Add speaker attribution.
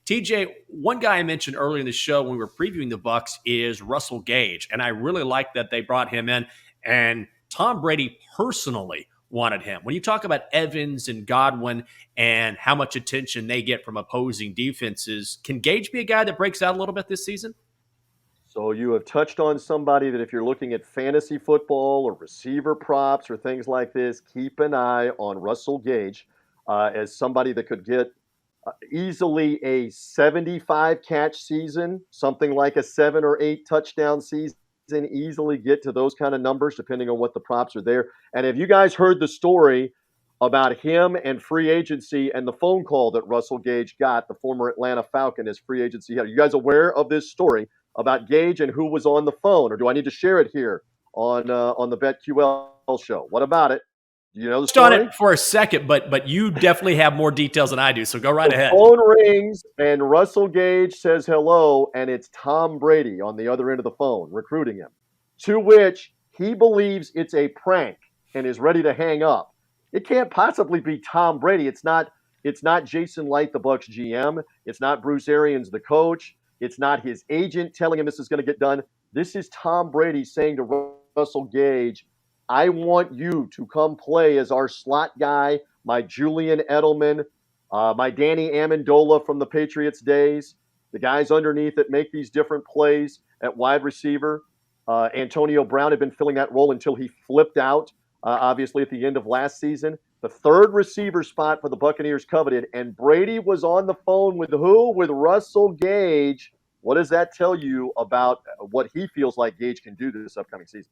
Speaker 1: TJ, one guy I mentioned earlier in the show when we were previewing the Bucs is Russell Gage, and I really like that they brought him in. And Tom Brady personally wanted him. When you talk about Evans and Godwin and how much attention they get from opposing defenses, can Gage be a guy that breaks out a little bit this season?
Speaker 2: So you have touched on somebody that if you're looking at fantasy football or receiver props or things like this, keep an eye on Russell Gage as somebody that could get easily a 75 catch season, something like a 7 or 8 touchdown season, easily get to those kind of numbers depending on what the props are there. And have you guys heard the story about him and free agency and the phone call that Russell Gage got, the former Atlanta Falcon, as free agency? Are you guys aware of this story about Gage and who was on the phone, or do I need to share it here on the BetQL show? What about it? Do you know the
Speaker 1: Touched on
Speaker 2: story?
Speaker 1: it for a second, but you definitely have more details than I do, so go right
Speaker 2: The
Speaker 1: ahead.
Speaker 2: phone rings and Russell Gage says hello, and it's Tom Brady on the other end of the phone recruiting him. To which he believes it's a prank and is ready to hang up. It can't possibly be Tom Brady. It's not. It's not Jason Light, the Bucs GM. It's not Bruce Arians, the coach. It's not his agent telling him this is going to get done. This is Tom Brady saying to Russell Gage, "I want you to come play as our slot guy, my Julian Edelman, my Danny Amendola from the Patriots days, the guys underneath that make these different plays at wide receiver. Antonio Brown had been filling that role until he flipped out, obviously, at the end of last season. The third receiver spot for the Buccaneers coveted, and Brady was on the phone with who? With Russell Gage. What does that tell you about what he feels like Gage can do this upcoming season?